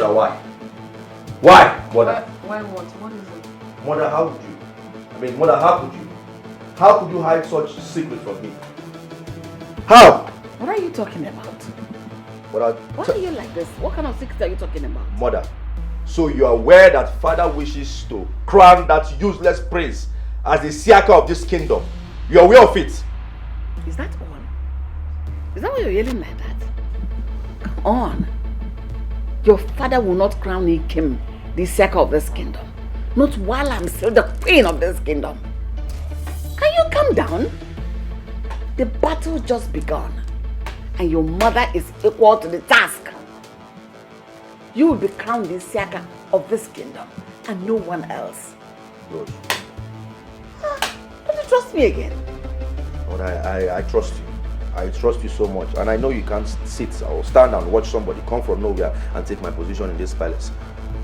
Mother, why? Why, Mother? Why what? What is it? Mother, how would you? I mean, Mother, how could you? How could you hide such secret from me? How? What are you talking about? Why are you like this? What kind of secret are you talking about? Mother, so you are aware that Father wishes to crown that useless prince as the Siaka of this kingdom. You are aware of it? Is that all? Is that why you're yelling like that? Come on. Your father will not crown him the Siaka of this kingdom. Not while I'm still the queen of this kingdom. Can you calm down? The battle just begun. And your mother is equal to the task. You will be crowned the Siaka of this kingdom and no one else. Good. Don't you trust me again? But I trust you. I trust you so much. And I know you can't sit or stand and watch somebody come from nowhere and take my position in this palace.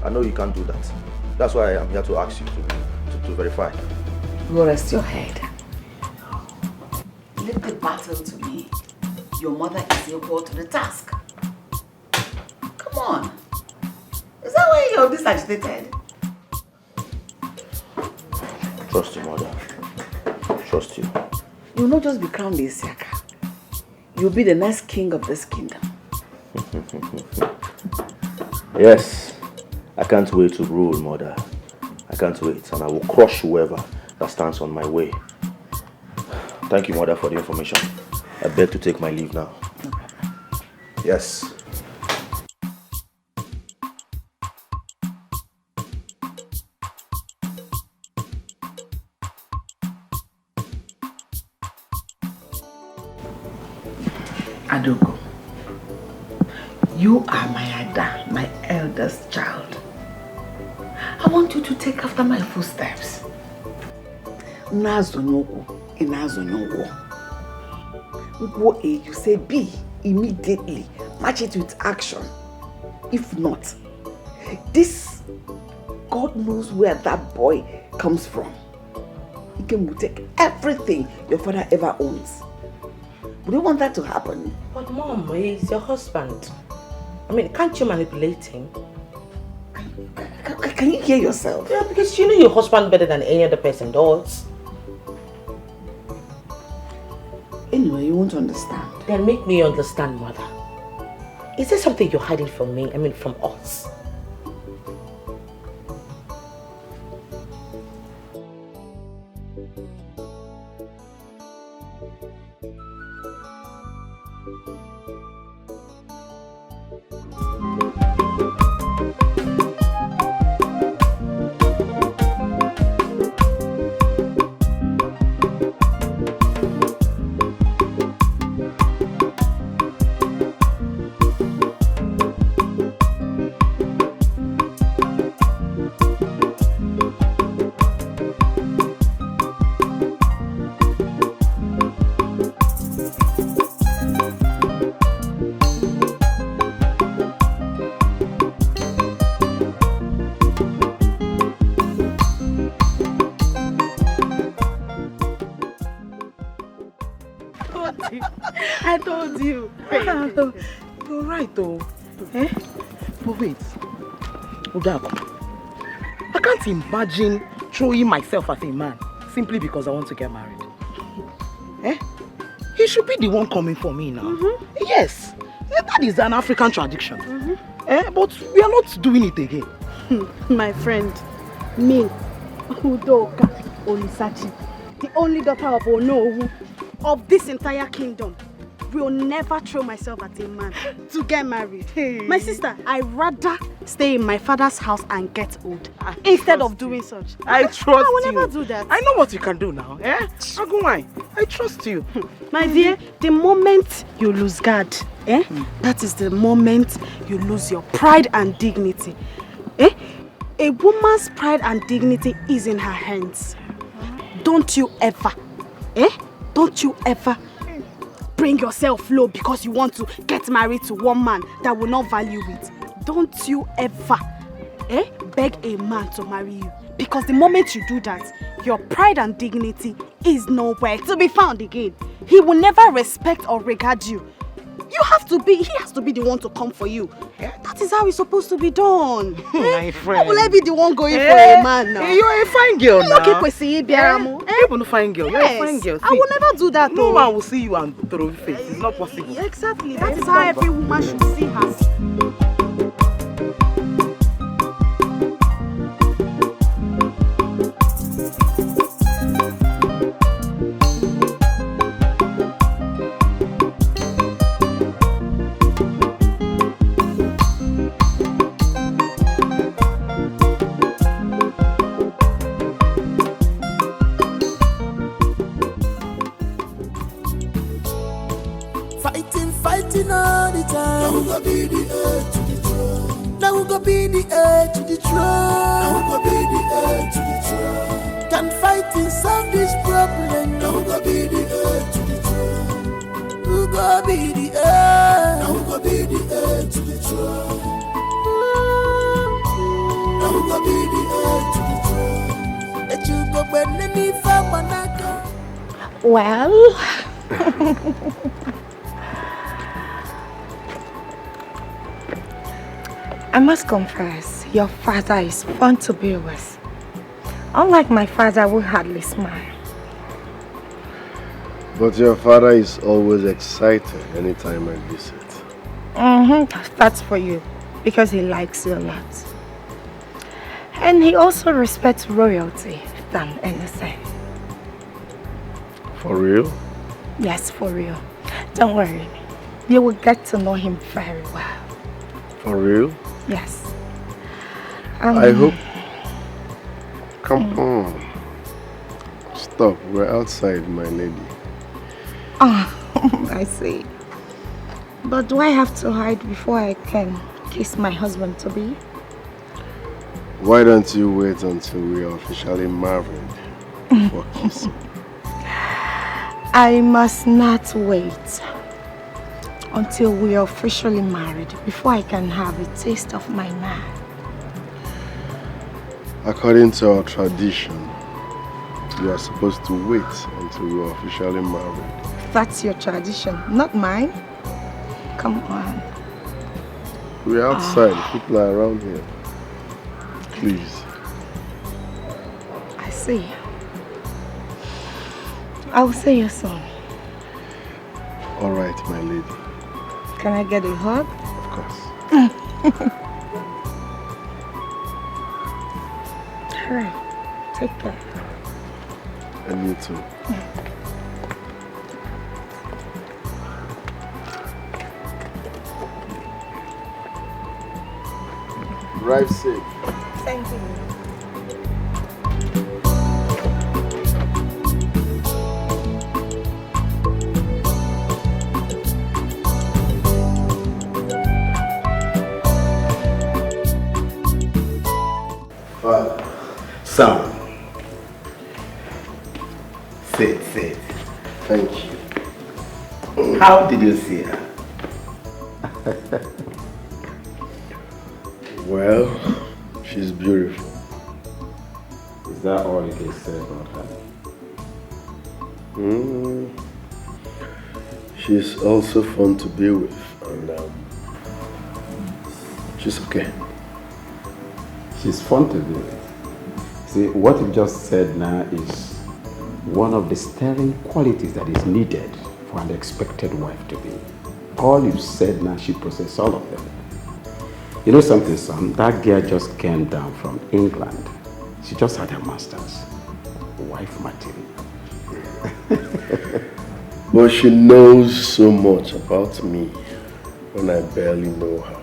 I know you can't do that. That's why I am here to ask you to verify. You rest your head. Leave the battle to me. Your mother is equal to the task. Come on. Is that why you're this agitated? Trust you, Mother. Trust you. You'll not just be crowned the Siaka. You'll be the next king of this kingdom. Yes. I can't wait to rule, Mother. I can't wait. And I will crush whoever that stands on my way. Thank you, Mother, for the information. I beg to take my leave now. No problem. Yes. Adogo, you are my Ada, my eldest child. I want you to take after my footsteps. Nazonyogo, Inazonyogo. Go A, you say B immediately. Match it with action. If not, this, God knows where that boy comes from. He can take everything your father ever owns. Would you want that to happen? But Mom, he's your husband. I mean, can't you manipulate him? Can you hear yourself? Yeah, because you know your husband better than any other person does. Anyway, you won't understand. Then make me understand, Mother. Is there something you're hiding from me? I mean, from us? I told you. You're right though. Eh? But wait. Udako, I can't imagine throwing myself as a man simply because I want to get married. Eh? He should be the one coming for me now. Yes. That is an African tradition. Eh? But we are not doing it again. My friend, me, Udoka Olisachi, the only daughter of Onowu of this entire kingdom, will never throw myself at a man to get married. Hey. My sister, I'd rather stay in my father's house and get old instead of doing such. I trust you. I will never do that. I know what you can do now. Eh? Agumai, I trust you. My dear, the moment you lose guard, that is the moment you lose your pride and dignity. A woman's pride and dignity is in her hands. Don't you ever, don't you ever bring yourself low because you want to get married to one man that will not value it. Don't you ever beg a man to marry you, because the moment you do that, your pride and dignity is nowhere to be found again. He will never respect or regard you. He has to be the one to come for you. Yeah. That is how it's supposed to be done. My friend. How will I be the one going for a man now? You're a fine girl now. Okay, People no fine girl. You're a fine girl. I will never do that. No man will see you and throw your face. It's not possible. Exactly. That is how every woman should see her. Fighting all the time. Now we go be the heir to the throne. Now we go be the heir to the throne. Now we go be the heir to the throne. Can fighting solve this problem? Now we go be the heir to the throne. We go be the heir. Now we go be the heir to the throne. Now we go be the heir to the throne. Let you go when the need for Monaco. Well. I must confess, your father is fun to be with. Unlike my father who hardly smiles. But your father is always excited anytime I visit. That's for you, because he likes you a lot. And he also respects royalty than anything. For real? Yes, for real. Don't worry, you will get to know him very well. For real? Yes. I hope. Come on. Stop. We're outside, my lady. Oh, I see. But do I have to hide before I can kiss my husband to be? Why don't you wait until we are officially married before kissing? I must not wait until we are officially married before I can have a taste of my man. According to our tradition, you are supposed to wait until you are officially married. That's your tradition, not mine. Come on. We're outside. People are around here. Please. I see. I'll see you soon. All right, my lady. Can I get a hug? Of course. All right. Take care. And you too. Drive safe. Thank you. Son, sit. Thank you. How did you see her? Well, she's beautiful. Is that all you can say about her? She's also fun to be with, and she's okay. She's fun to be with. See, what you just said now is one of the sterling qualities that is needed for an expected wife to be. All you've said now, she possesses all of them. You know something, son? That girl just came down from England. She just had her master's. Wife material. But she knows so much about me when I barely know her.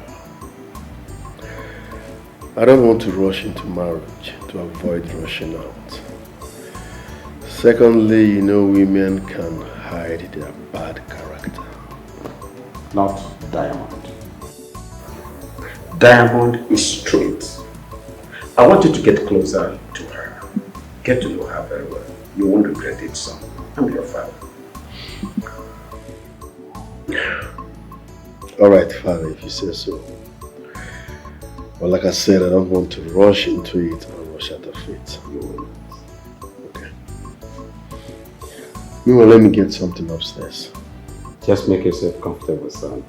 I don't want to rush into marriage to avoid rushing out. Secondly, you know, women can hide their bad character. Not Diamond. Diamond is straight. I want you to get closer to her. Get to know her very well. You won't regret it, son. I'm your father. All right, father, if you say so. But like I said, I don't want to rush into it and rush out of it. You will. Okay. Meanwhile, let me get something upstairs. Just make yourself comfortable, son.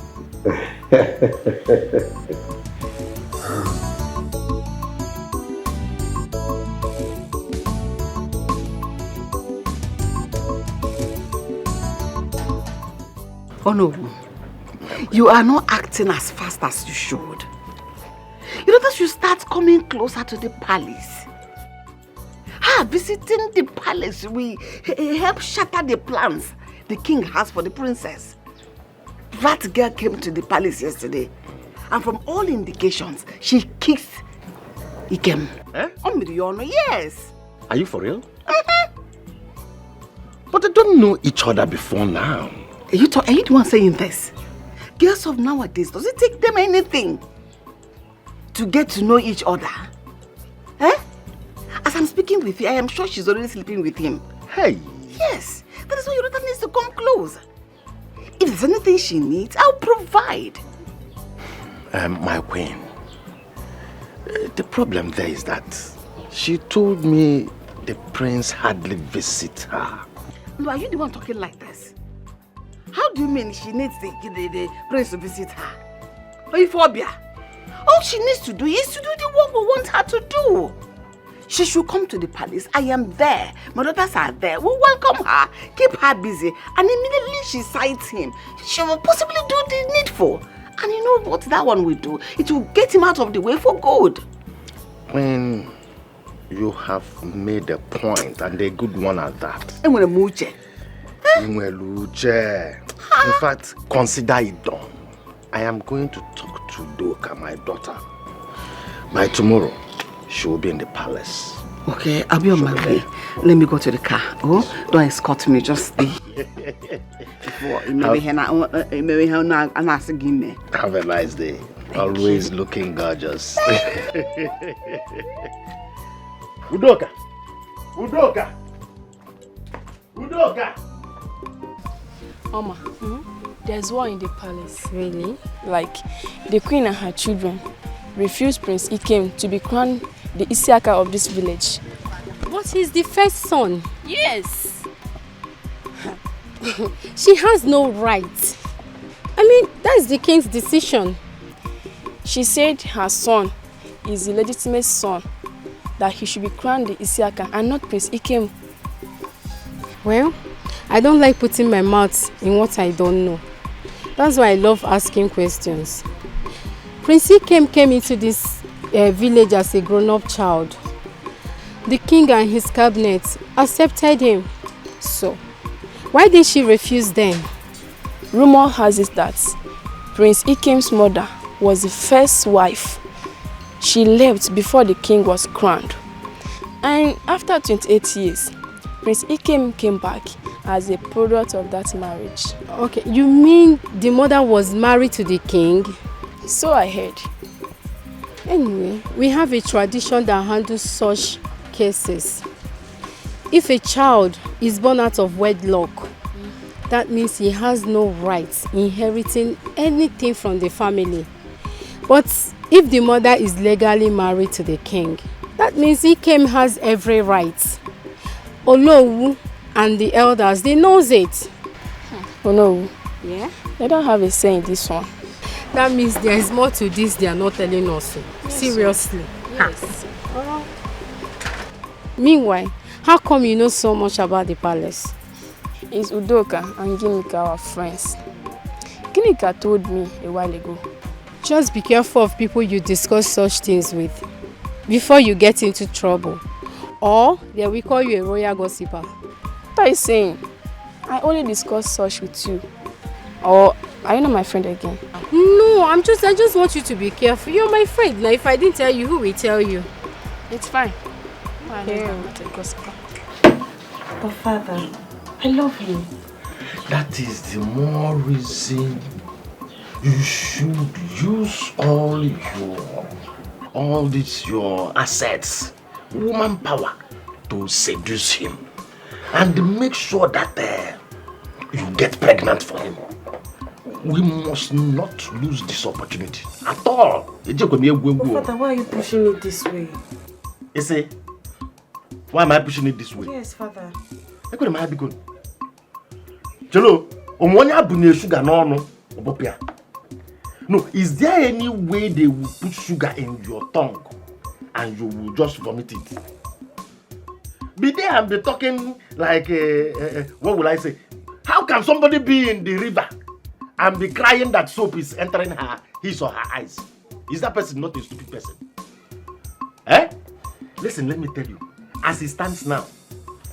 Oh no, you are not acting as fast as you should. You know that you start coming closer to the palace. Visiting the palace will help shatter the plans the king has for the princess. That girl came to the palace yesterday, and from all indications, she kissed Ikem. Yes. Are you for real? But they don't know each other before now. Are you the one saying this? Girls of nowadays, does it take them anything to get to know each other? As I'm speaking with you, I am sure she's already sleeping with him. Hey! Yes, that is why your daughter needs to come close. If there's anything she needs, I'll provide. My queen, the problem there is that she told me the prince hardly visits her. No, are you the one talking like this? How do you mean she needs the prince to visit her? Oiphobia. All she needs to do is to do the work we want her to do. She should come to the palace. I am there. My daughters are there. We'll welcome her, keep her busy, and immediately she sights him, she will possibly do the needful. And you know what that one will do? It will get him out of the way for good. When you have made a point, and a good one at that. In fact, consider it done. I am going to talk to Doka, my daughter. By tomorrow, she will be in the palace. Okay, I'll be on my way. Let me go to the car. Oh, don't escort me, just stay. Have a nice day. Always looking gorgeous. Udoka! Udoka! Udoka! Mama, there's war in the palace. Really? Like, the queen and her children refused Prince Ikem to be crowned the Isiaka of this village. But he's the first son. Yes. She has no right. I mean, that's the king's decision. She said her son is the legitimate son, that he should be crowned the Isiaka and not Prince Ikem. Well, I don't like putting my mouth in what I don't know. That's why I love asking questions. Prince Ikem came into this village as a grown-up child. The king and his cabinet accepted him. So, why did she refuse them? Rumor has it that Prince Ikem's mother was the first wife. She left before the king was crowned. And after 28 years, Prince Ikem came back as a product of that marriage. Okay, you mean the mother was married to the king? So I heard. Anyway, we have a tradition that handles such cases. If a child is born out of wedlock, that means he has no rights inheriting anything from the family. But if the mother is legally married to the king, that means Ikem has every right. Olowu and the elders, they knows it. Olowu? Yeah? They don't have a say in this one. That means there is more to this they are not telling us. Yes, seriously. Yes. Meanwhile, how come you know so much about the palace? It's Udoka and Ginika, our friends. Ginika told me a while ago. Just be careful of people you discuss such things with before you get into trouble. Or they will call you a royal gossiper. What are you saying? I only discuss such with you. Or are you not my friend again? No, I just want you to be careful. You're my friend. Now, if I didn't tell you, who will tell you? It's fine. But Father, I love you. That is the more reason you should use all your assets, woman power, to seduce him and make sure that you get pregnant for him. We must not lose this opportunity at all. But Father, why are you pushing it this way? You see, why am I pushing it this way? Yes, Father. Jello, No, is there any way they will put sugar in your tongue and you will just vomit it? Be there and be talking like, what will I say? How can somebody be in the river and be crying that soap is entering his or her eyes? Is that person not a stupid person? Eh? Listen, let me tell you. As it stands now,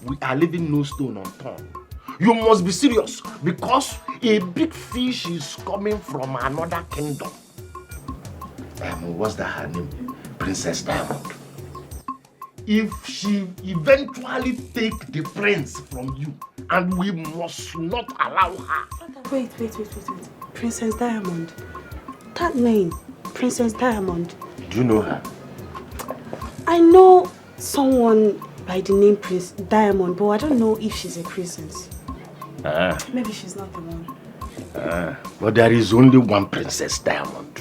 we are leaving no stone unturned. You must be serious because a big fish is coming from another kingdom. What's that her name? Princess Diamond. If she eventually take the prince from you, and we must not allow her. Wait. Princess Diamond. That name, Princess Diamond. Do you know her? I know someone by the name Prince Diamond, but I don't know if she's a princess. Maybe she's not the one. But there is only one Princess Diamond.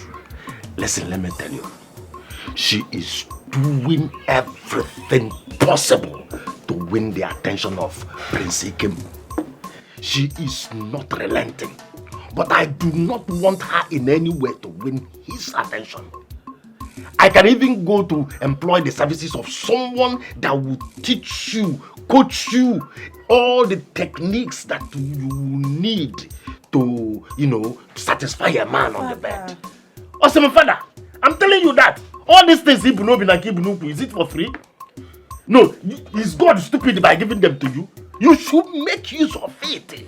Listen, let me tell you. She is doing everything possible to win the attention of Prince Ikem. She is not relenting. But I do not want her in any way to win his attention. I can even go to employ the services of someone that will teach you, coach you, all the techniques that you need to, satisfy a man on the bed. Awesome, father, I'm telling you that. All these things, is it for free? No, is God stupid by giving them to you? You should make use of it.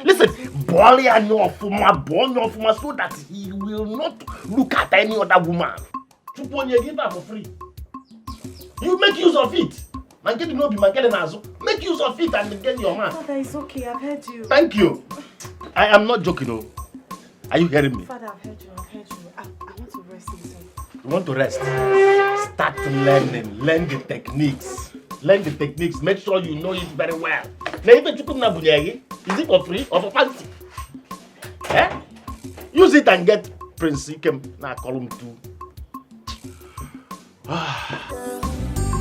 Listen, boil your fuma so that he will not look at any other woman. You give her for free. You make use of it. Make use of it and get your man. Father, it's okay. I've heard you. Thank you. I am not joking. No. Are you hearing me? Father, I've heard you. I want to rest myself. You want to rest? Start learning. Learn the techniques. Make sure you know it very well. Is it for free or for fancy? Use it and get Prince Ikem. Now call him too.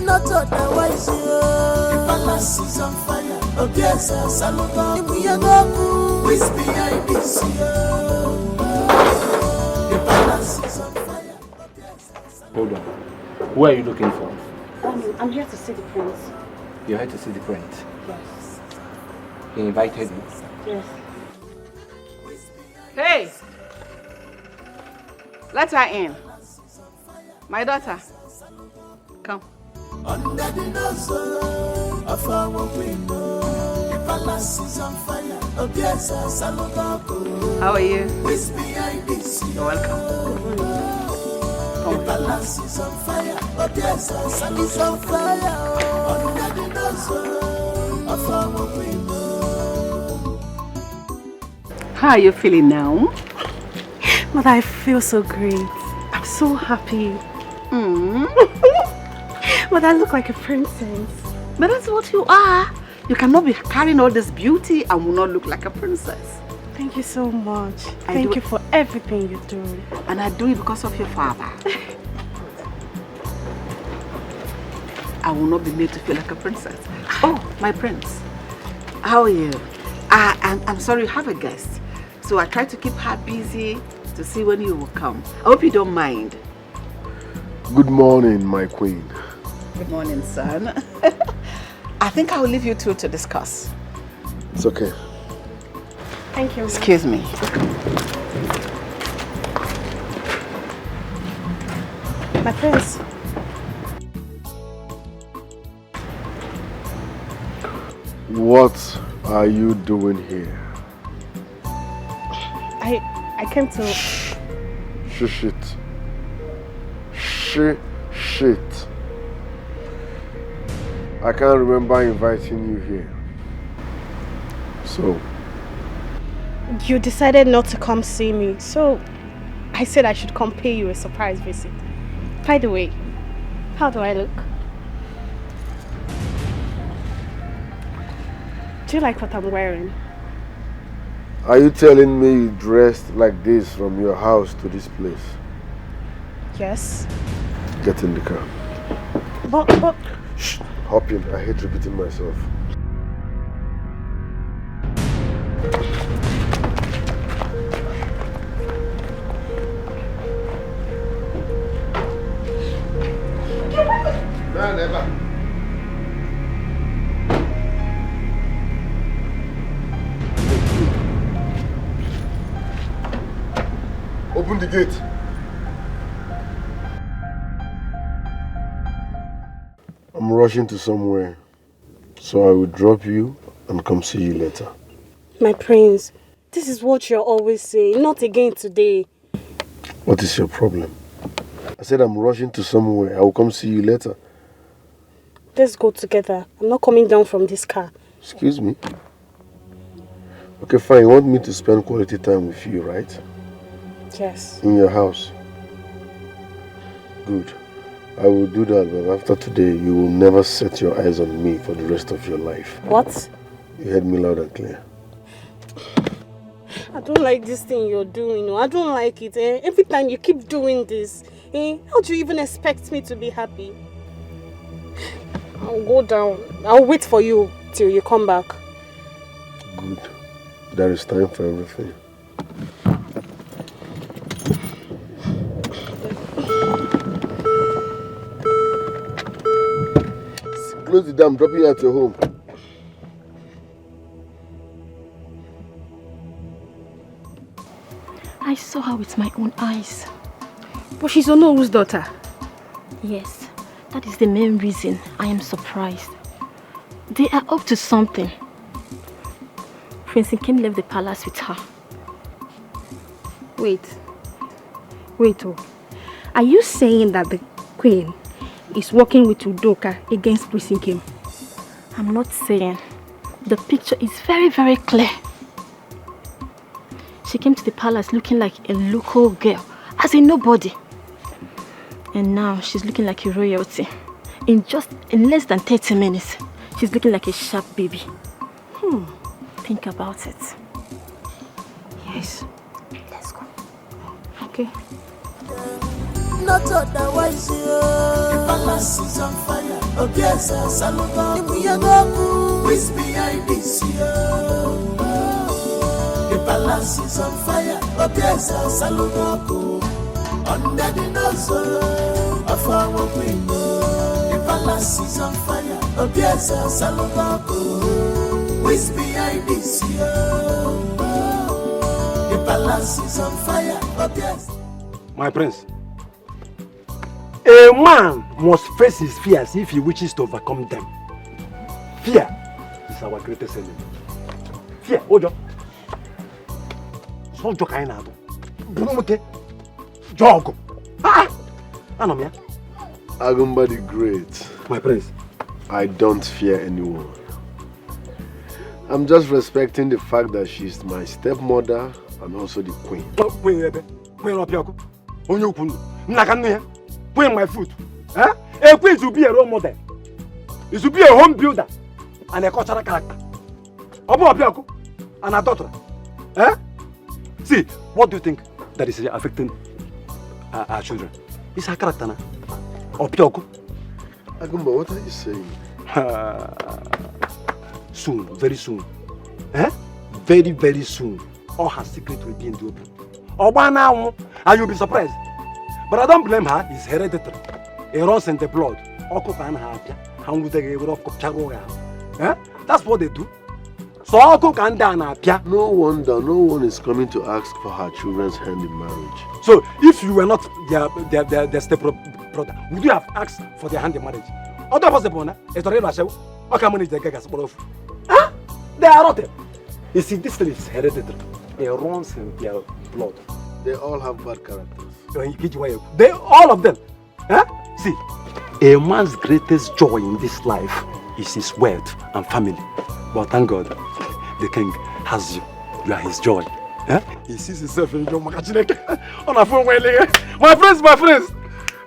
Not otherwise, the palace is on fire. Oh yes, Saloma, we are going with behind this the palace is on fire. Hold on. Who are you looking for? I'm here to see the prince. You're here to see the prince? Yes. He invited you? Yes. Hey! Let her in. My daughter. Come. Under the nose of our window, the palace is on fire. Oh yes, Saloma. How are you? With behind this You're welcome. The palace is on fire. Oh yes, Saloma is on fire. Under the nose of our window. How are you feeling now? Mother, I feel so great. I'm so happy. But I look like a princess. But that's what you are. You cannot be carrying all this beauty and will not look like a princess. Thank you so much. Thank you for everything you do. And I do it because of your father. I will not be made to feel like a princess. Oh, my prince. How are you? I'm sorry you have a guest. So I try to keep her busy to see when you will come. I hope you don't mind. Good morning, my queen. Good morning, son. I think I will leave you two to discuss. It's okay. Thank you. Excuse me. My prince. What are you doing here? I came to... Shit. I can't remember inviting you here. So? You decided not to come see me, so I said I should come pay you a surprise visit. By the way, how do I look? Do you like what I'm wearing? Are you telling me you dressed like this from your house to this place? Yes. Get in the car. But... Shh, hop in. I hate repeating myself. Open the gate. I'm rushing to somewhere, so I will drop you and come see you later. My prince, this is what you're always saying, not again today. What is your problem? I said I'm rushing to somewhere. I will come see you later. Let's go together. I'm not coming down from this car. Excuse me? Okay, fine. You want me to spend quality time with you, right? Yes. In your house? Good. I will do that, but after today, you will never set your eyes on me for the rest of your life. What? You heard me loud and clear. I don't like this thing you're doing. I don't like it. Every time you keep doing this, how do you even expect me to be happy? I'll go down. I'll wait for you till you come back. Good. There is time for everything. Close the door. I'm dropping you at your home. I saw her with my own eyes. But she's Onoru's daughter. Yes, that is the main reason I am surprised. They are up to something. Prince Nkem left the palace with her. Wait, oh. Are you saying that the queen is working with Udoka against Prince Nkem? I'm not saying. The picture is very, very clear. She came to the palace looking like a local girl, as a nobody. And now she's looking like a royalty. In less than 30 minutes, she's looking like a sharp baby. Think about it. Yes. Let's go. Okay. Not otherwise, the palace is on fire. Oh yes, Saloma, who is behind this year? The palace is on fire. Oh yes, Saloma, under the nose of our queen. The palace is on fire. Oh yes, Saloma, who is behind this year? The palace is on fire. Oh yes. My prince, a man must face his fears if he wishes to overcome them. Fear is our greatest enemy. Fear, Ojo. So Jokainado. Brumuke. Jogo. Anomia. Agumba the Great. My prince. I don't fear anyone. I'm just respecting the fact that she's my stepmother and also the queen. Queen my foot. A queen should be a role model. It should be a home builder and a cultural character. And a daughter. See, what do you think that is affecting our children? It's her character now. Agumba, what are you saying? Soon, very soon. Very, very soon. All her secret will be in the open. And you'll be surprised. But I don't blame her, it's hereditary. It runs in the blood. That's what they do. So no wonder no one is coming to ask for her children's hand in marriage. So if you were not their step brother, would you have asked for their hand in marriage? Other possible, it's already they are not. You see, this thing is hereditary. It runs in their blood. They all have bad characters. They all of them. See, a man's greatest joy in this life is his wealth and family. But thank God, the king has you. You are his joy. He sees himself in your my friends.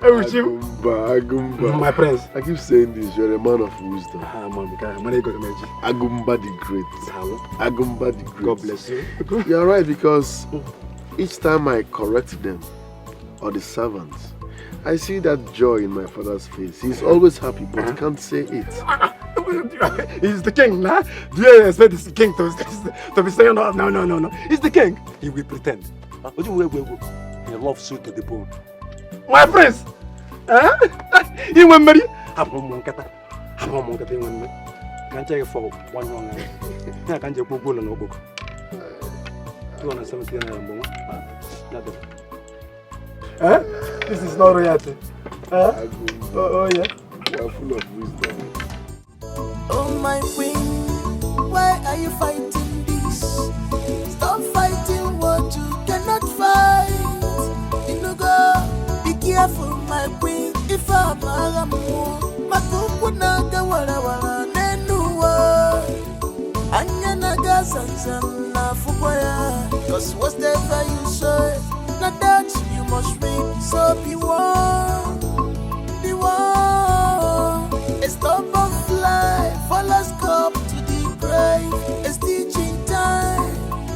Agumba. My friends. I keep saying this, you're a man of wisdom. Agumba the Great. Agumba the Great. God bless you. You're right, because each time I correct them, or the servants, I see that joy in my father's face. He's always happy, but he can't say it. He's the king, nah? Do you expect this king to be saying, no? He's the king. He will pretend. He loves you to the bone. My friends! He went marry. Can't you for 1 young man? Can't you go and book? 270 nothing. Huh? This is not royalty. Huh? Oh yeah. You are full of wisdom. Oh my queen, why are you fighting this? Stop fighting what you cannot fight. You know go, be careful my queen. If I'm a makuku naga wala wala nenuwa. Anya naga sansan na fukwaya. Cause whatever you say, na that you must reap. So be one, be one. A stubborn fly, follows up to the grave. It's teaching time,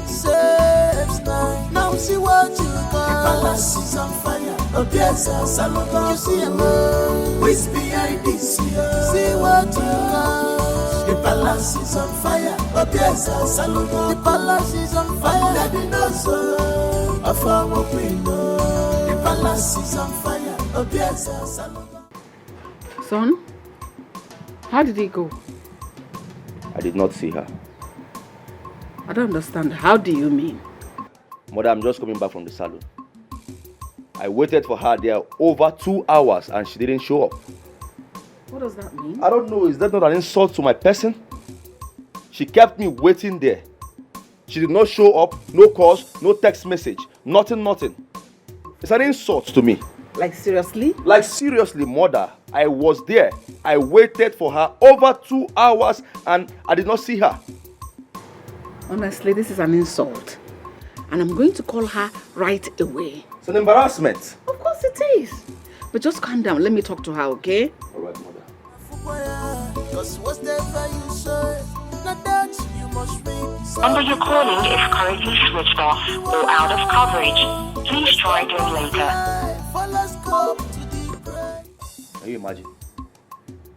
saves night. Now see what you got. The palace is on fire. Oh yes, you see a man. Who's behind this? See what you got. The palace is on fire. Oh yes, the palace is on fire. Let me know so. Of our queen. The palace is on fire. Oh yes, Son, how did he go? I did not see her. I don't understand. How do you mean? Mother, I'm just coming back from the salon. I waited for her there over 2 hours and she didn't show up. What does that mean? I don't know. Is that not an insult to my person? She kept me waiting there. She did not show up. No calls, no text message. Nothing. It's an insult to me. Like seriously? Like seriously, mother. I was there. I waited for her over 2 hours and I did not see her. Honestly, this is an insult. And I'm going to call her right away. It's an embarrassment. Of course it is. But just calm down. Let me talk to her, okay? Alright, mother. Number you're calling is currently switched off or out of coverage. Please try again later. Can you imagine?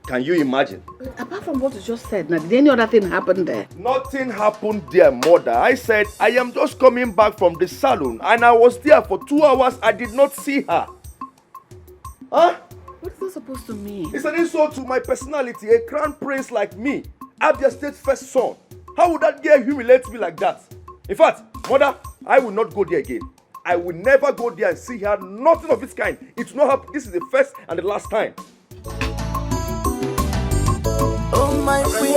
Can you imagine? Apart from what you just said, now, did any other thing happen there? Nothing happened there, mother. I said, I am just coming back from the salon and I was there for 2 hours. I did not see her. Huh? What is that supposed to mean? It's an insult to my personality. A crown prince like me, Abia State's first son. How would that girl humiliate me like that? In fact, mother, I will not go there again. I will never go there and see her. Nothing of its kind. It will not happen. This is the first and the last time. Oh my queen,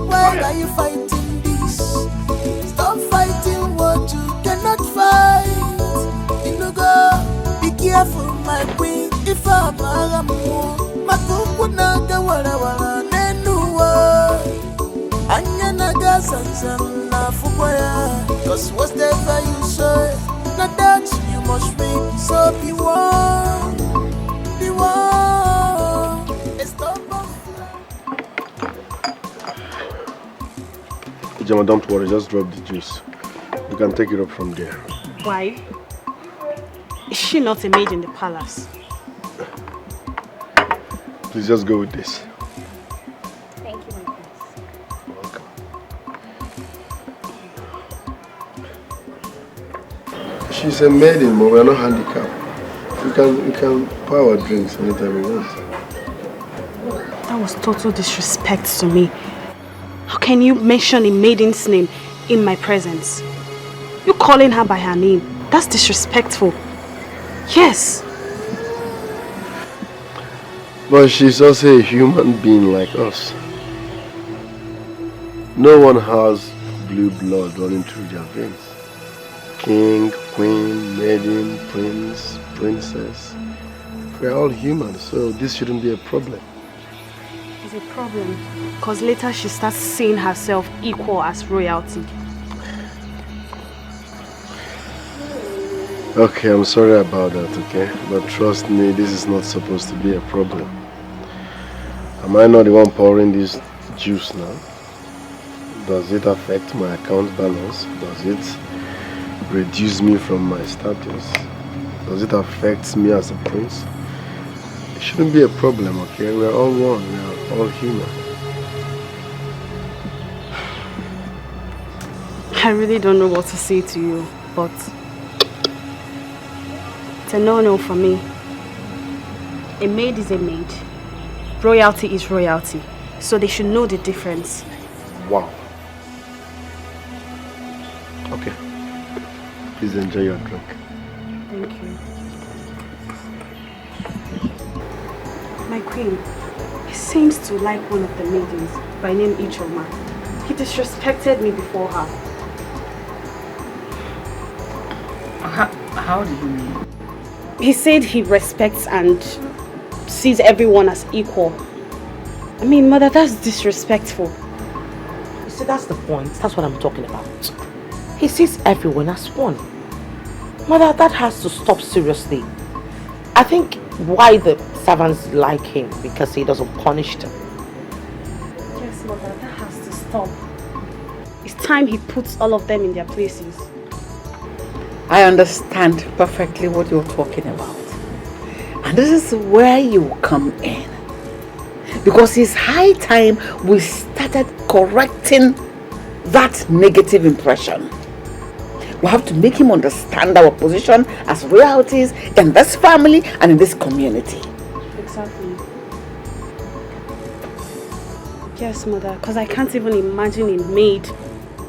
why are you fighting this? Stop fighting what you cannot fight. You know go, be careful my queen. If I'm a makuku naga wala wala nenuwa. Anya naga sansan na fukwaya. Cause whatever you say, na that you must reap. So be one, be one. Jama, don't worry, just drop the juice. You can take it up from there. Why? Is she not a maid in the palace? Please just go with this. Thank you, my prince. Welcome. She's a maiden, but we're not handicapped. We can pour our drinks anytime we want. That was total disrespect to me. How can you mention a maiden's name in my presence? You calling her by her name. That's disrespectful. Yes. But she's also a human being like us. No one has blue blood running through their veins. King, queen, maiden, prince, princess. We're all human, so this shouldn't be a problem. It's a problem because later she starts seeing herself equal as royalty. Okay, I'm sorry about that, okay? But trust me, this is not supposed to be a problem. Am I not the one pouring this juice now? Does it affect my account balance? Does it reduce me from my status? Does it affect me as a prince? It shouldn't be a problem, okay? We're all one, we're all human. I really don't know what to say to you, but it's a no-no for me. A maid is a maid. Royalty is royalty. So they should know the difference. Wow. Okay. Please enjoy your drink. Thank you. My queen, he seems to like one of the maidens by name Ichoma. He disrespected me before her. How do you mean? He said he respects and sees everyone as equal. I mean, mother, that's disrespectful. You see, that's the point. That's what I'm talking about. He sees everyone as one. Mother, that has to stop seriously. I think why the servants like him, because he doesn't punish them. Yes, mother, that has to stop. It's time he puts all of them in their places. I understand perfectly what you're talking about. And this is where you come in. Because it's high time we started correcting that negative impression. We have to make him understand our position as royalties in this family and in this community. Exactly. Yes, mother, because I can't even imagine a maid,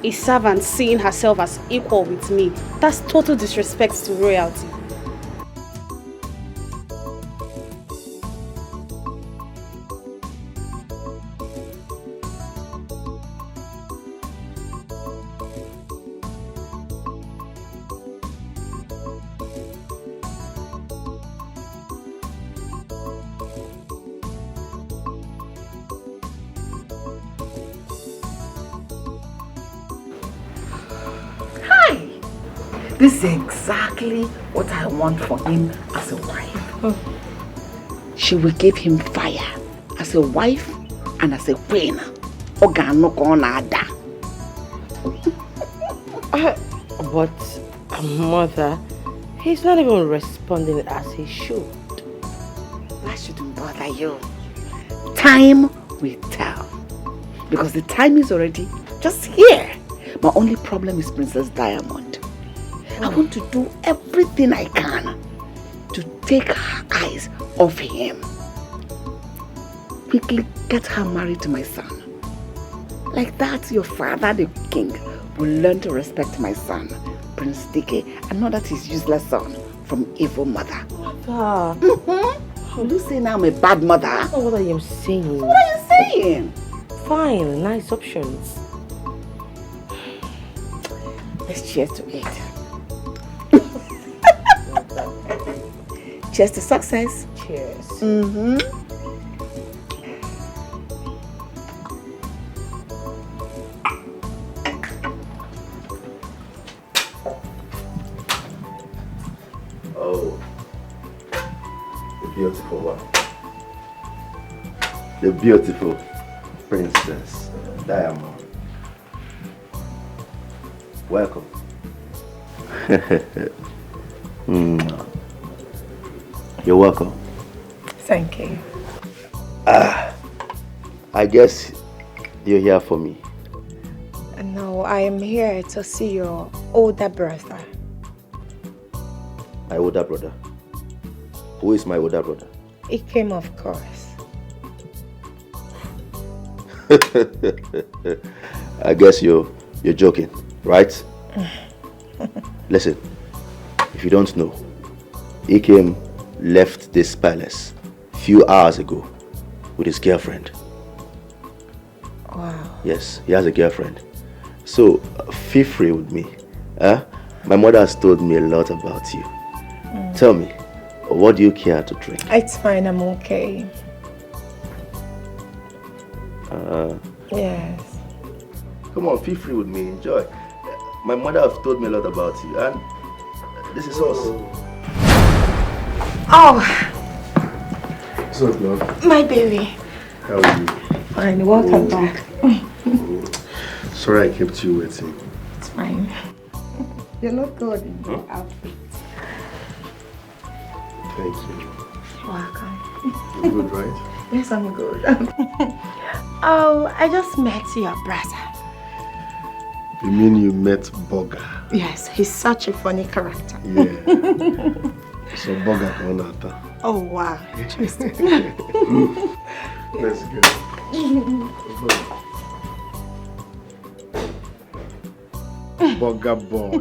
a servant, seeing herself as equal with me. That's total disrespect to royalty. This is exactly what I want for him as a wife. She will give him fire as a wife and as a queen. But mother, he's not even responding as he should. That shouldn't bother you. Time will tell. Because the time is already just here. My only problem is Princess Diamond. I want to do everything I can to take her eyes off him. Quickly get her married to my son. Like that, your father, the king, will learn to respect my son, Prince Dike, and not that his useless son from evil mother. Mother. You say now I'm a bad mother? That's not what I am saying. What are you saying? Fine, nice options. Let's cheers to it. Cheers to success. Cheers. Oh, the beautiful one. The beautiful Princess Diamond. Welcome. You're welcome. Thank you. I guess you're here for me. No, I am here to see your older brother. My older brother. Who is my older brother? He came, of course. I guess you're joking, right? Listen, if you don't know, Ikem left this palace a few hours ago with his girlfriend. Wow. Yes, he has a girlfriend. So, feel free with me. My mother has told me a lot about you. Tell me, what do you care to drink? It's fine, I'm okay. Yes. Come on, feel free with me, enjoy. My mother has told me a lot about you, and this is us. Oh, What's up, love? my baby. How are you? Fine, welcome back. Sorry I kept you waiting. It's fine. You look good in your outfit. Thank you. You're welcome. You good, right? Yes, I'm good. Oh, I just met your brother. You mean you met Boga? Yes, he's such a funny character. Yeah. So Boga Konata. Oh, wow. Interesting. Let's go. Boga boy.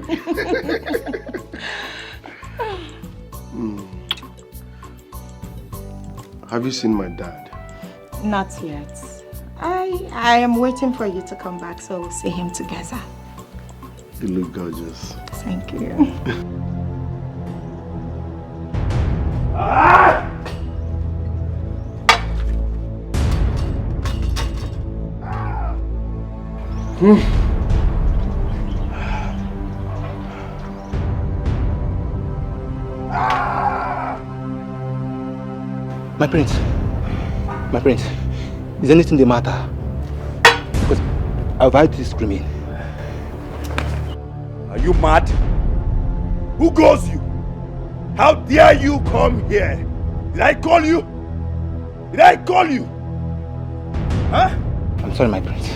Have you seen my dad? Not yet. I am waiting for you to come back so we'll see him together. You look gorgeous. Thank you. My prince, is anything the matter? Because I've heard you screaming. Are you mad? Who calls you? How dare you come here? Did I call you? Did I call you? Huh? I'm sorry, my prince.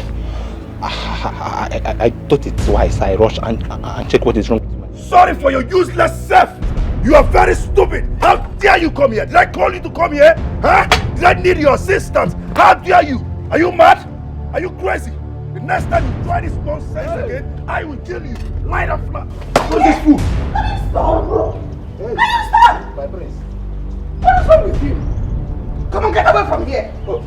I thought it's wise I rush and check what is wrong with you. Sorry for your useless self. You are very stupid. How dare you come here? Did I call you to come here? Huh? Did I need your assistance? How dare you? Are you mad? Are you crazy? The next time you try this nonsense again, I will kill you. Line up flat. What's this fool? Stop, bro. Hey. Stop. My prince. What is wrong with you? Come on, get away from here. Oh.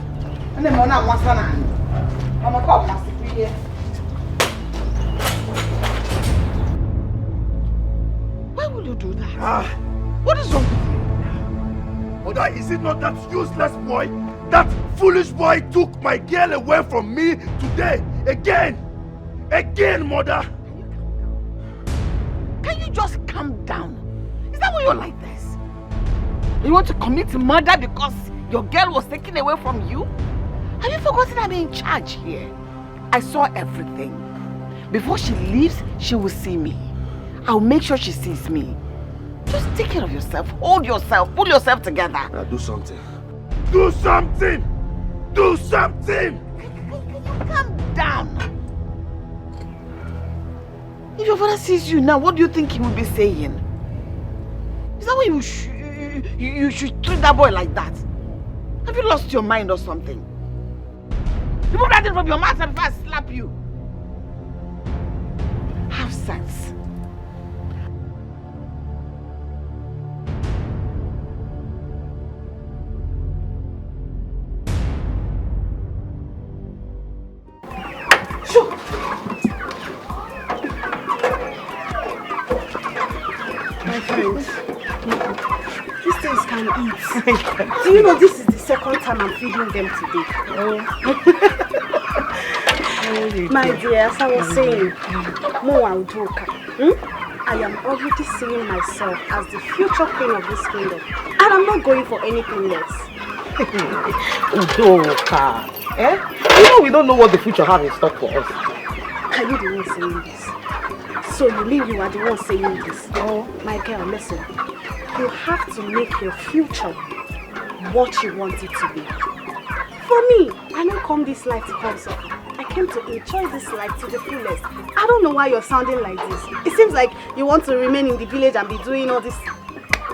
And then I'm not one. I'm a cop, master here. Why would you do that? What is wrong with you? Mother, is it not that useless boy? That foolish boy took my girl away from me today. Again, mother. Can you just calm down? Is that why you're like this? You want to commit murder because your girl was taken away from you? Have you forgotten I'm in charge here? I saw everything. Before she leaves, she will see me. I'll make sure she sees me. Just take care of yourself. Hold yourself. Pull yourself together. Now do something. Do something! Do something! Calm down. If your father sees you now, what do you think he will be saying? Is that why you should treat that boy like that? Have you lost your mind or something? Remove that thing from your mouth before I slap you. Have sense. My friends, these things can eat. Do you know this is the second time I'm feeding them today? My dear, as I was saying, I am already seeing myself as the future queen of this kingdom, and I'm not going for anything less. Udoka, You know we don't know what the future has in stock for us. Are you the one saying this? So you mean you are the one saying this? Oh, my girl, listen. You have to make your future what you want it to be. For me, I don't come this life to come suffer. I came to enjoy this life to the fullest. I don't know why you're sounding like this. It seems like you want to remain in the village and be doing all this.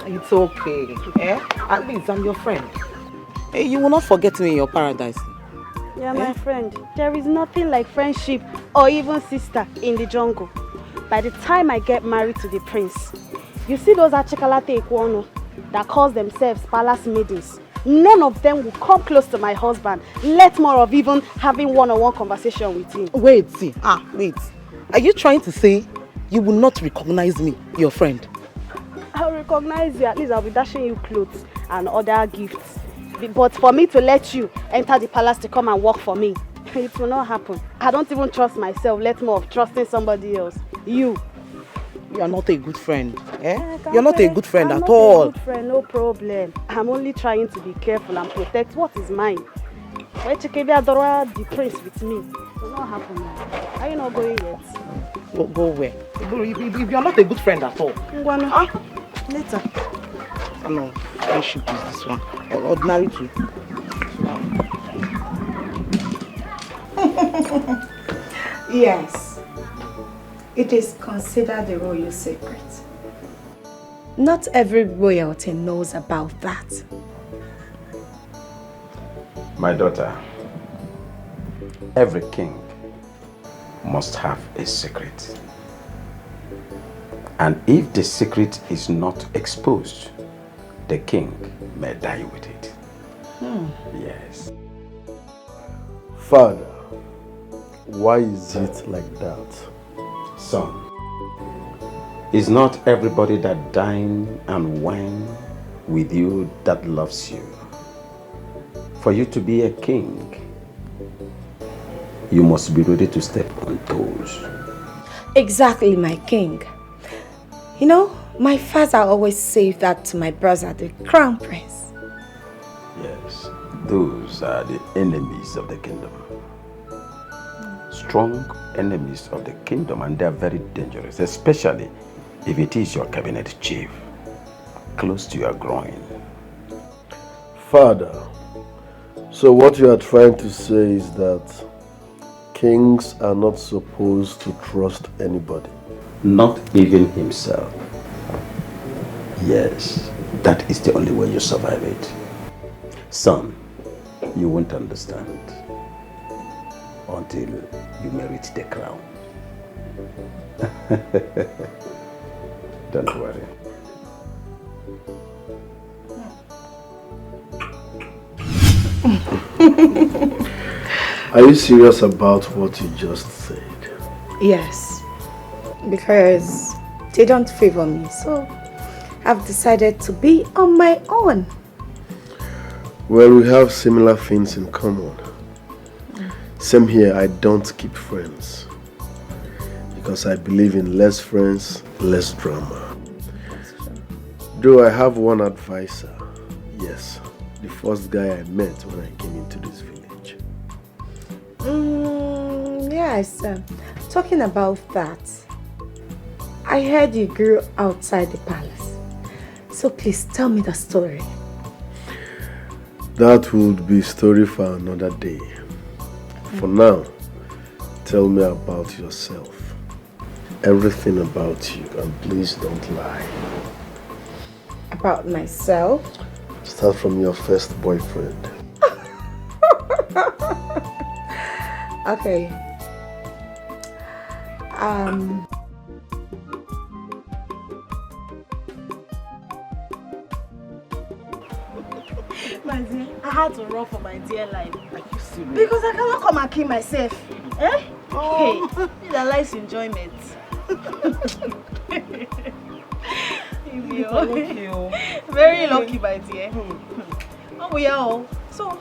It's okay. At least I'm your friend. You will not forget me in your paradise. Yeah, my friend. There is nothing like friendship or even sister in the jungle. By the time I get married to the prince, you see those Achikalate Ikwono that calls themselves palace maidens? None of them will come close to my husband, let more of even having one-on-one conversation with him. Wait. Are you trying to say you will not recognize me, your friend? I'll recognize you. At least I'll be dashing you clothes and other gifts. But for me to let you enter the palace to come and work for me, it will not happen. I don't even trust myself, let more of trusting somebody else. You are not a good friend. You're not a good friend at all. I'm not a good friend, no problem. I'm only trying to be careful and protect what is mine. Why Chikebi Adora the prince with me? It will not happen now. Are you not going yet? Go where? If you're not a good friend at all. Later. No, friendship is this one. Ordinary too. Yes. It is considered a royal secret. Not every royalty knows about that. My daughter, every king must have a secret. And if the secret is not exposed, the king may die with it. Yes. Father, why is it like that? Son, it's not everybody that dine and wine with you that loves you. For you to be a king, you must be ready to step on toes. Exactly, my king. You know, my father always said that to my brother, the crown prince. Yes, those are the enemies of the kingdom. Strong enemies of the kingdom, and they are very dangerous, especially if it is your cabinet chief, close to your groin. Father, so what you are trying to say is that kings are not supposed to trust anybody? Not even himself. Yes, that is the only way you survive it. Son, you won't understand until you merit the crown. Don't worry. Are you serious about what you just said? Yes, because they don't favor me, so I've decided to be on my own. Well, we have similar things in common. Same here, I don't keep friends. Because I believe in less friends, less drama. Though I have one advisor. Yes, the first guy I met when I came into this village. Yes, talking about that, I heard you grew outside the palace. So please tell me the story. That would be a story for another day. For now, tell me about yourself. Everything about you, and please don't lie. About myself? Start from your first boyfriend. Okay. My dear, I had to run for my dear life. Are you serious? Because I cannot come and kill myself. Eh? Oh. Hey, it's a life's enjoyment. You're lucky. Very lucky, my dear. Oh, we are all. So.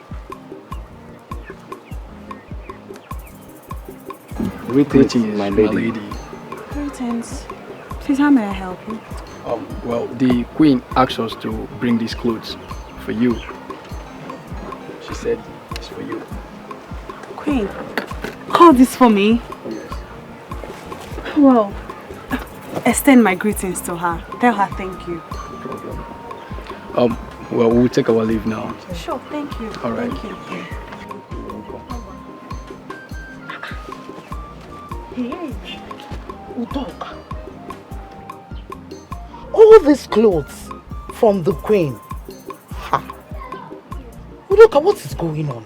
Greetings, my lady. Greetings. Please, how may I help you? Well, the queen asked us to bring these clothes for you. She said it's for you. Queen, call this for me? Yes. Well, extend my greetings to her. Tell her thank you. No problem. Well, we'll take our leave now. Sure, thank you. All right. Thank you. Hey, Udoka. All these clothes from the queen. Ha. Udoka, what is going on?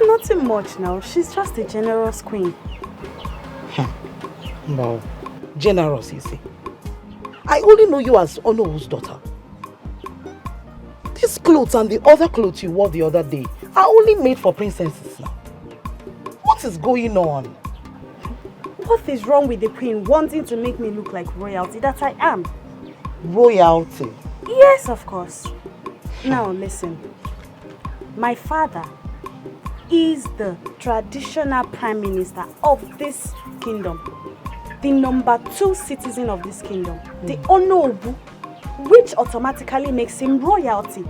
Nothing much now. She's just a generous queen. No, generous, you see. I only know you as Ono's daughter. These clothes and the other clothes you wore the other day are only made for princesses now. What is going on? What is wrong with the queen wanting to make me look like royalty that I am? Royalty? Yes, of course. Now listen. My father is the traditional prime minister of this kingdom. The number 2 citizen of this kingdom. The Onobu, which automatically makes him royalty.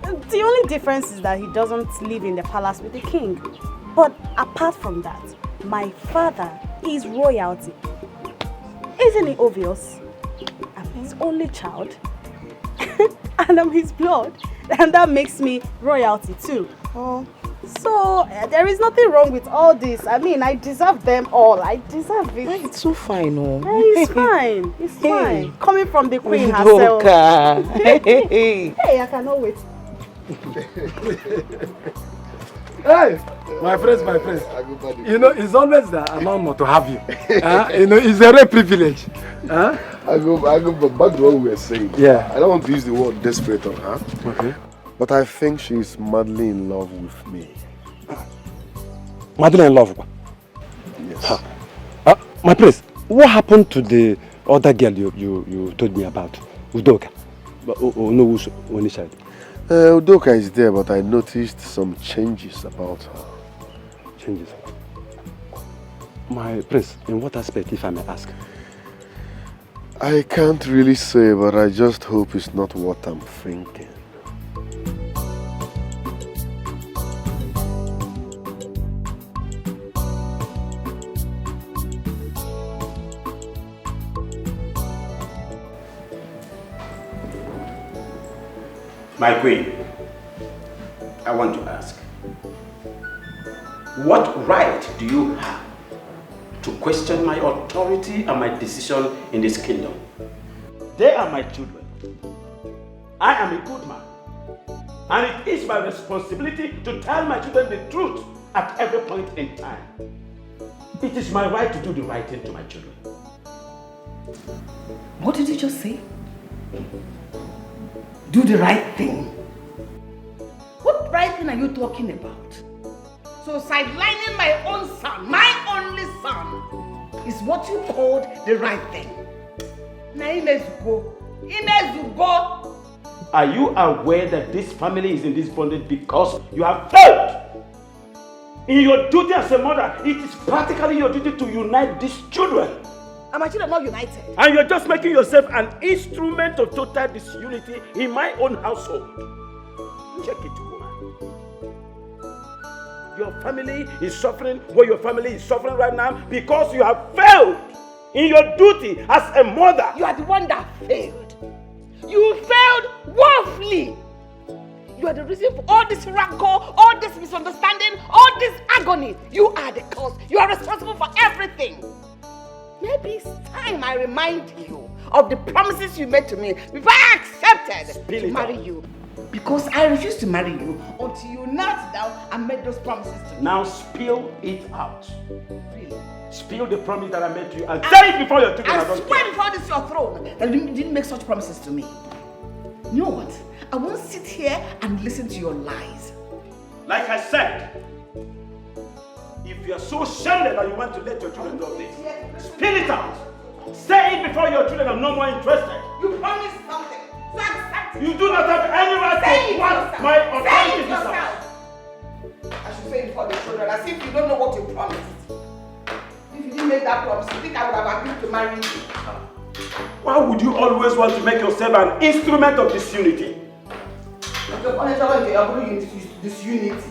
The only difference is that he doesn't live in the palace with the king. But apart from that, my father is royalty. Isn't it obvious? I'm his only child. And I'm his blood. And that makes me royalty too. Oh. So, there is nothing wrong with all this. I mean, I deserve them all. I deserve it. It's so fine, oh. It's fine. It's fine. Coming from the queen herself. Hey, I cannot wait. Hey, my friends. You know, it's always an honor to have you. You know, it's a rare privilege. I go back to what we were saying. Yeah. I don't want to use the word desperate on her. Okay. But I think she's madly in love with me. Madly in love? Yes. My prince, what happened to the other girl you told me about? Udoka? No, Onisha. Udoka is there, but I noticed some changes about her. Changes? My prince, in what aspect, if I may ask? I can't really say, but I just hope it's not what I'm thinking. My queen, I want to ask, what right do you have to question my authority and my decision in this kingdom? They are my children. I am a good man. And it is my responsibility to tell my children the truth at every point in time. It is my right to do the right thing to my children. What did you just say? Do the right thing. What right thing are you talking about? So sidelining my own son, my only son, is what you called the right thing. Now he must go. He must go. Are you aware that this family is in this bondage because you have failed? In your duty as a mother, it is practically your duty to unite these children. And my children are not united. And you're just making yourself an instrument of total disunity in my own household. Check it, woman. Your family is suffering what your family is suffering right now because you have failed in your duty as a mother. You are the one that failed. You failed woefully. You are the reason for all this rancor, all this misunderstanding, all this agony. You are the cause. You are responsible for everything. Maybe it's time I remind you of the promises you made to me before I accepted to marry you. Because I refused to marry you until you knelt down and made those promises to me. Now spill it out. Really? Spill the promise that I made to you and say it before your children. I swear before this your throne that you didn't make such promises to me. You know what? I won't sit here and listen to your lies. Like I said, if you are so shameless that you want to let your children do this, spill it out. Say it before your children are no more interested. You promised something. So accept it. You do not have any right to what my authority is about. I should say it before the children as if you don't know what you promised. If you didn't make that promise, you think I would have agreed to marry you? Why would you always want to make yourself an instrument of disunity? Disunity.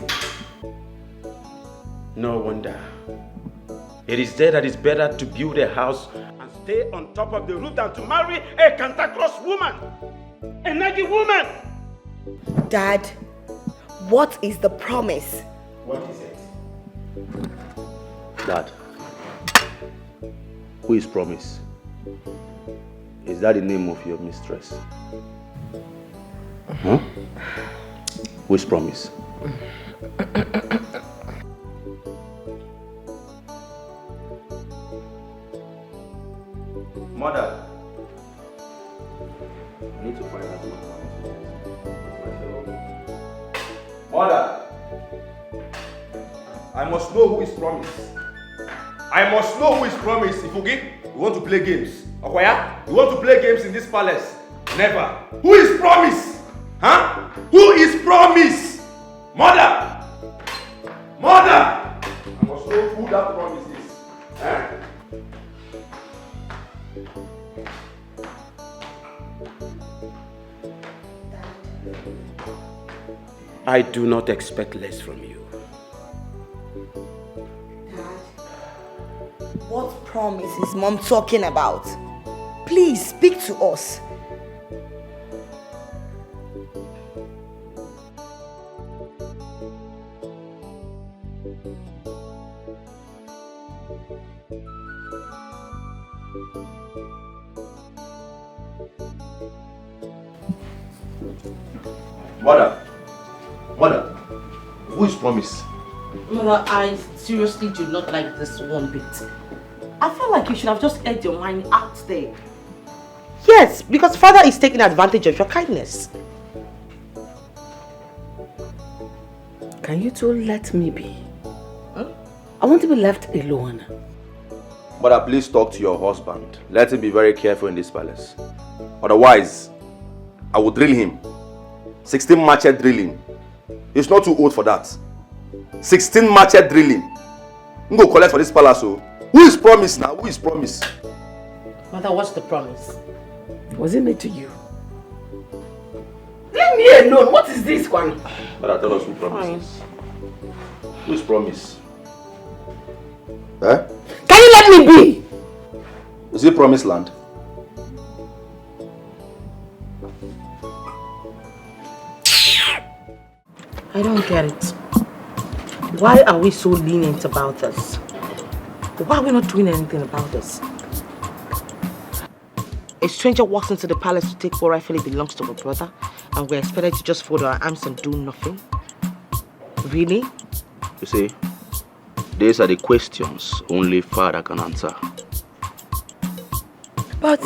No wonder. It is there that it's better to build a house and stay on top of the roof than to marry a cantankerous woman. A naggy woman. Dad, what is the promise? What is it? Dad, who is Promise? Is that the name of your mistress? Huh? Who is Promise? Mother, I need to find out what Mother, I must know who is Promise. I must know who is Promise. Ifugi, you want to play games? Okoya, you want to play games in this palace? Never. Who is Promise? Huh? Who is Promise? Mother! Mother! I must know who that Promise is. Huh? I do not expect less from you. What promise is Mom talking about? Please speak to us. Mother, who is Promise? Mother, I seriously do not like this one bit. I feel like you should have just aired your mind out there. Yes, because father is taking advantage of your kindness. Can you two let me be? Huh? I want to be left alone. Mother, please talk to your husband. Let him be very careful in this palace. Otherwise, I will drill him. 16 machete drilling. He's not too old for that. 16 machete drilling. I'm going to collect for this palace. So. Who is promised now? Who is promised? Mother, what's the promise? Was it made to you? Leave me alone. What is this one? Mother, tell us who promises. Who is promised? Eh? Can you let me be? Is it promised land? I don't get it. Why are we so lenient about this? Why are we not doing anything about this? A stranger walks into the palace to take what rightfully belongs to her brother, and we're expected to just fold our arms and do nothing? Really? You see, these are the questions only Father can answer. But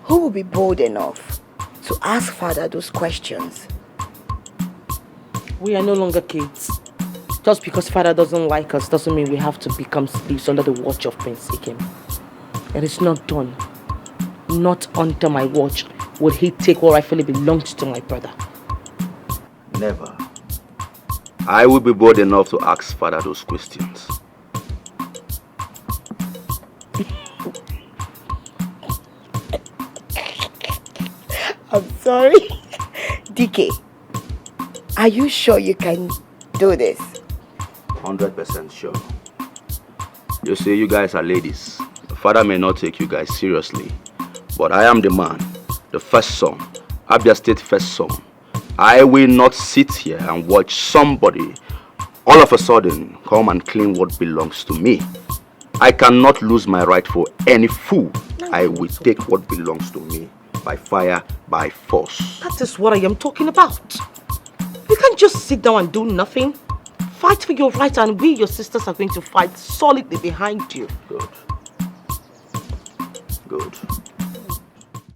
who will be bold enough to ask Father those questions? We are no longer kids. Just because Father doesn't like us doesn't mean we have to become slaves under the watch of Prince Ikem. It is not done. Not under my watch would he take what rightfully belongs to my brother. Never. I will be bold enough to ask Father those questions. I'm sorry. DK, are you sure you can do this? 100% sure. You see, you guys are ladies. Father may not take you guys seriously, but I am the man, the first son, Abia State first son. I will not sit here and watch somebody all of a sudden come and claim what belongs to me. I cannot lose my right for any fool. I will take what belongs to me by fire, by force. That is what I am talking about. You can't just sit down and do nothing. Fight for your right, and we, your sisters, are going to fight solidly behind you. Good. Good.